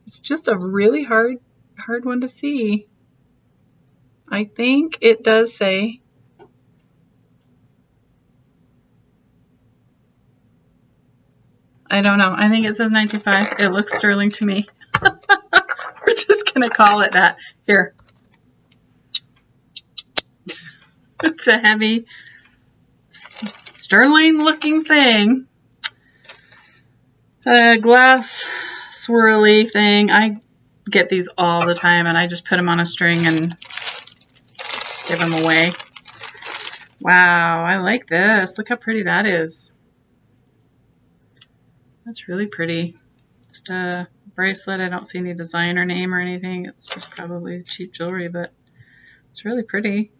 S1: It's just a really hard one to see. I think it does say. I don't know. I think it says 925. It looks sterling to me. We're just going to call it that. Here. It's a heavy, sterling looking thing. A glass swirly thing. I get these all the time and I just put them on a string and give them away. Wow, I like this. Look how pretty that is. That's really pretty. Just a bracelet. I don't see any design or name or anything. It's just probably cheap jewelry, but it's really pretty.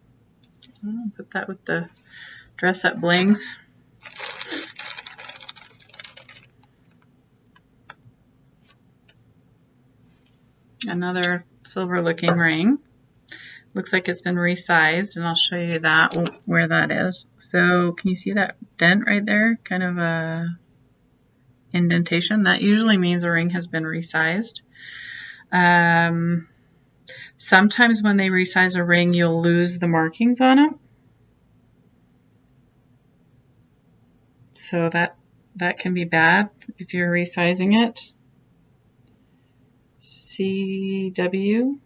S1: I'll put that with the dress up blings. Another silver looking ring. Looks like it's been resized, and I'll show you that where that is. So can you see that dent right there? Kind of a indentation. That usually means a ring has been resized. Sometimes when they resize a ring, you'll lose the markings on it. So that can be bad if you're resizing it. CW.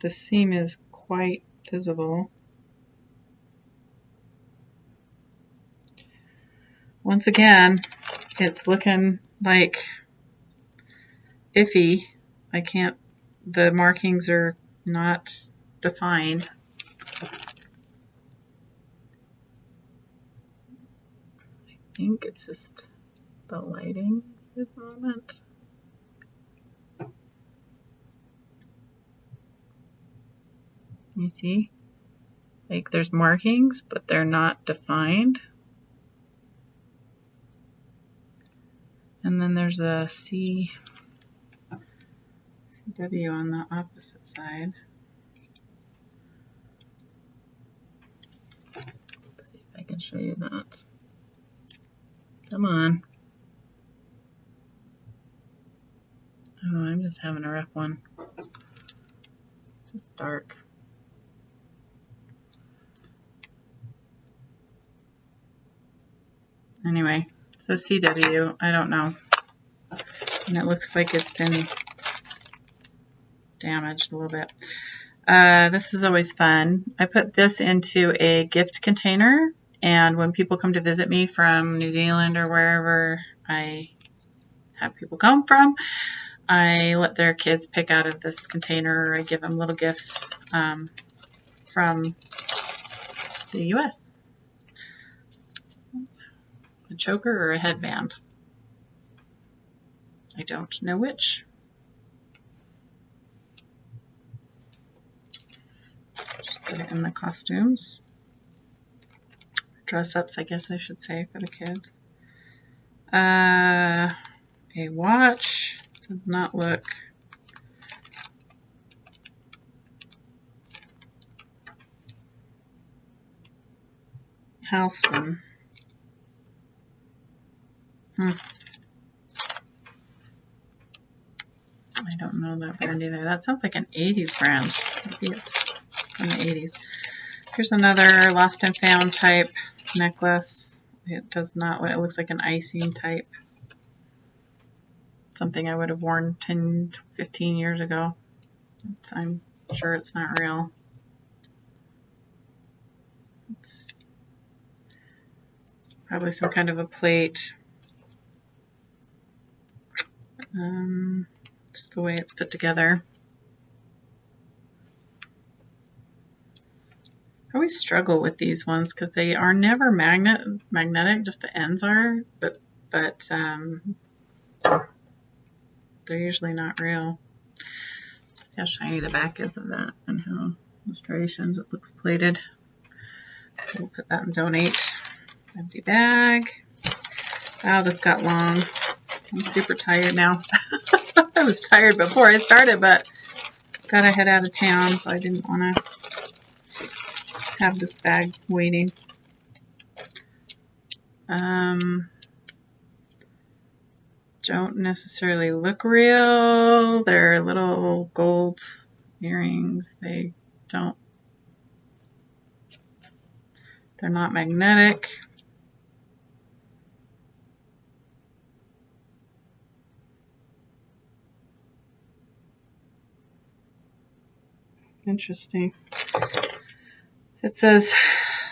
S1: The seam is quite visible. Once again, it's looking like iffy. The markings are not defined. I think it's just the lighting at the moment. You see? Like there's markings, but they're not defined. And then there's a CW on the opposite side. Let's see if I can show you that. Come on. Oh, I'm just having a rough one. Just dark. Anyway, so CW, I don't know. And it looks like it's been damaged a little bit. This is always fun. I put this into a gift container, and when people come to visit me from New Zealand or wherever I have people come from, I let their kids pick out of this container, or I give them little gifts from the US. A choker or a headband. I don't know which. Just put it in the costumes. Dress-ups, I guess I should say, for the kids. A watch. Does not look Halston. I don't know that brand either. That sounds like an 80s brand. Maybe it's from the 80s. Here's another lost and found type necklace. It does not, it looks like an icing type. Something I would have worn 10, 15 years ago. I'm sure it's not real. It's probably some kind of a plate. Just the way it's put together. I always struggle with these ones because they are never magnetic, just the ends are, but they're usually not real. See how shiny the back is of that and how the striations, it looks plated. So we'll put that in donate. Empty bag. Wow, this got long. I'm super tired now. I was tired before I started, but got to head out of town, so I didn't want to have this bag waiting. Don't necessarily look real. They're little gold earrings. They're not magnetic. Interesting. It says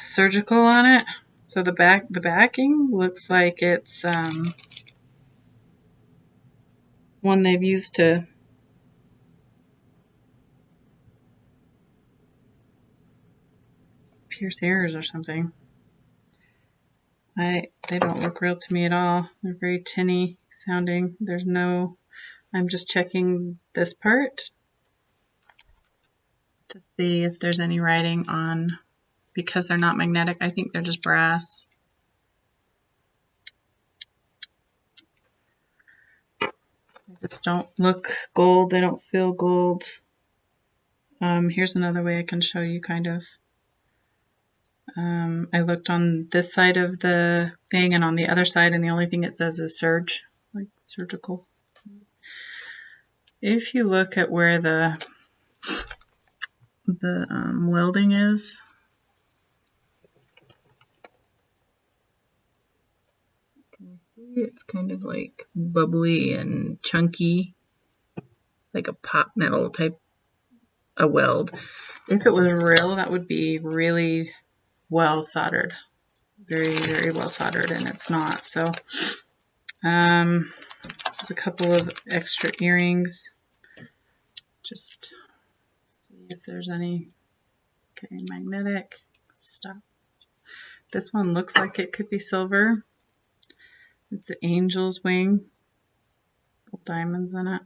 S1: surgical on it. So the backing looks like it's one they've used to pierce ears or something. They don't look real to me at all. They're very tinny sounding. There's no, I'm just checking this part to see if there's any writing on, because they're not magnetic. I think they're just brass. They just don't look gold. They don't feel gold. Here's another way I can show you kind of. I looked on this side of the thing and on the other side, and the only thing it says is surge, like surgical. If you look at where the welding is, can you see it's kind of like bubbly and chunky, like a pot metal type of weld. If it was real, that would be really well soldered, very, very well soldered, and it's not. So there's a couple of extra earrings. Just see if there's any. Okay, magnetic. Stop. This one looks like it could be silver. It's an angel's wing. Little diamonds in it.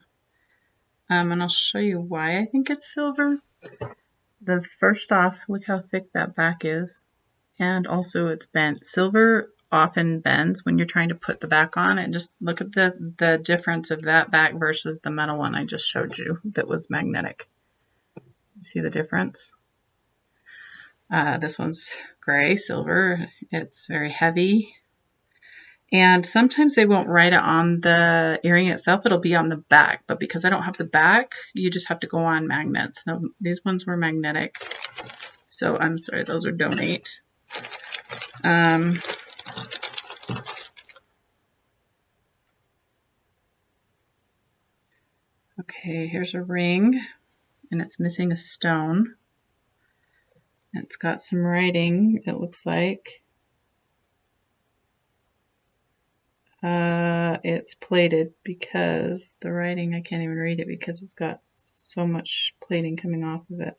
S1: And I'll show you why I think it's silver. first off, look how thick that back is. And also it's bent. Silver often bends when you're trying to put the back on, and just look at the difference of that back versus the metal one I just showed you that was magnetic. See the difference? This one's gray, silver. It's very heavy. And sometimes they won't write it on the earring itself. It'll be on the back. But because I don't have the back, you just have to go on magnets. Now, these ones were magnetic. So I'm sorry, those are donate. Okay, here's a ring. And it's missing a stone. It's got some writing, it looks like. It's plated because the writing, I can't even read it because it's got so much plating coming off of it.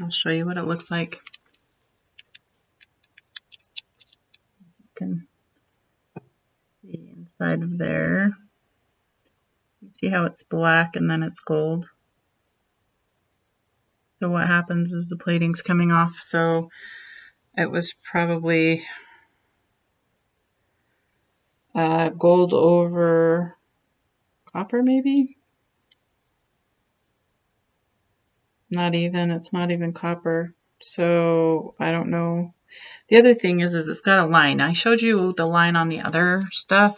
S1: I'll show you what it looks like. You can see inside of there. You see how it's black and then it's gold. So what happens is the plating's coming off, so it was probably gold over copper, maybe? Not even, it's not even copper. So I don't know. The other thing is it's got a line. I showed you the line on the other stuff,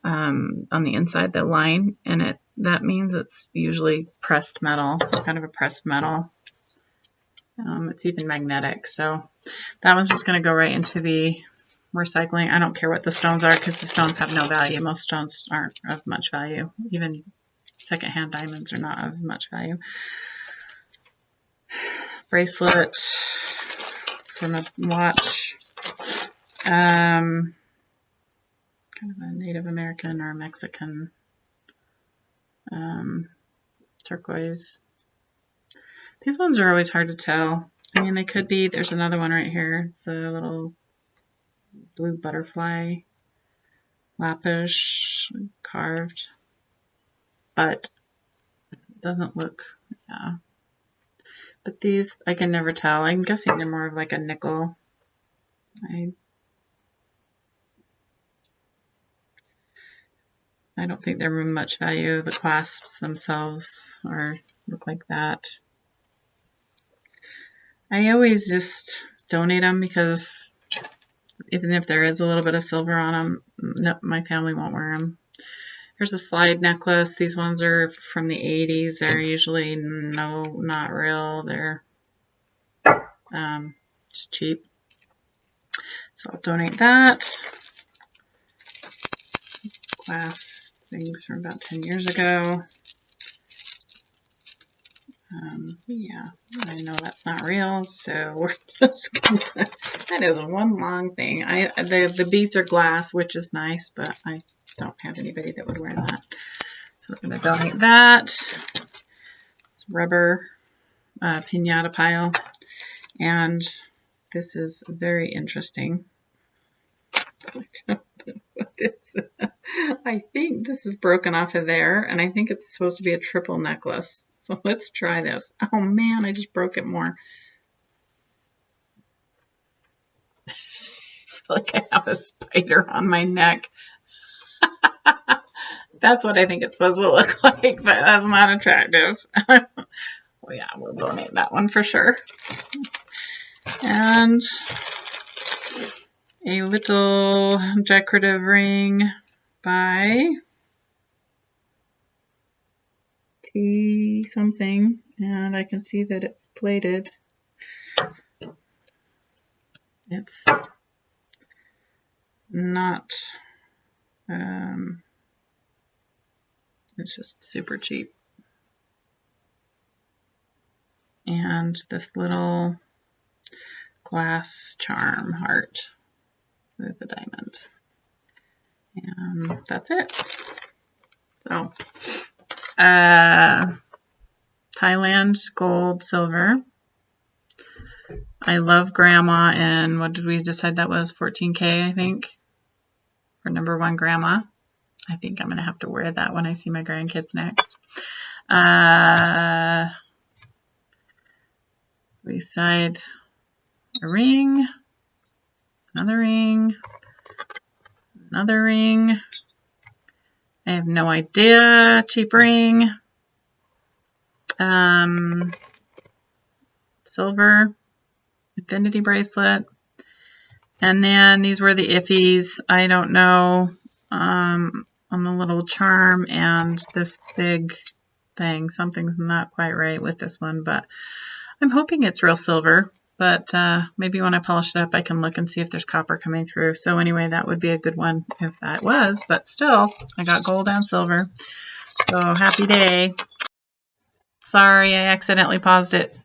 S1: on the inside, the line, and that means it's usually pressed metal, so kind of a pressed metal. It's even magnetic, so that one's just going to go right into the recycling. I don't care what the stones are because the stones have no value. Most stones aren't of much value. Even secondhand diamonds are not of much value. Bracelet from a watch. Kind of a Native American or Mexican turquoise. These ones are always hard to tell. I mean, they could be. There's another one right here. It's a little blue butterfly, lapis carved, but it doesn't look, yeah. But these, I can never tell. I'm guessing they're more of like a nickel. I don't think they're much value. The clasps themselves look like that. I always just donate them because even if there is a little bit of silver on them, no, my family won't wear them. Here's a slide necklace. These ones are from the 80s. They're usually not real. They're just cheap. So I'll donate that. Glass things from about 10 years ago. Yeah, I know that's not real, so we're just gonna, that is one long thing. The beads are glass, which is nice, but I don't have anybody that would wear that. So we're gonna donate that. It's rubber piñata pile, and this is very interesting. I think this is broken off of there, and I think it's supposed to be a triple necklace. So let's try this. Oh man, I just broke it more. I feel like I have a spider on my neck. That's what I think it's supposed to look like, but that's not attractive. Well, yeah, we'll donate that one for sure. And a little decorative ring by T something, and I can see that it's plated. It's not, it's just super cheap. And this little glass charm heart with a diamond. And that's it. So, Thailand gold, silver. I love Grandma, and what did we decide that was? 14K, I think, for #1 Grandma. I think I'm going to have to wear that when I see my grandkids next. Beside a ring, another ring, another ring. I have no idea. Cheap ring. Silver infinity bracelet. And then these were the iffies. I don't know, on the little charm and this big thing. Something's not quite right with this one, but I'm hoping it's real silver. But maybe when I polish it up, I can look and see if there's copper coming through. So anyway, that would be a good one if that was. But still, I got gold and silver. So happy day. Sorry, I accidentally paused it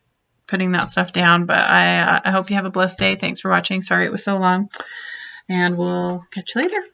S1: putting that stuff down. But I hope you have a blessed day. Thanks for watching. Sorry it was so long. And we'll catch you later.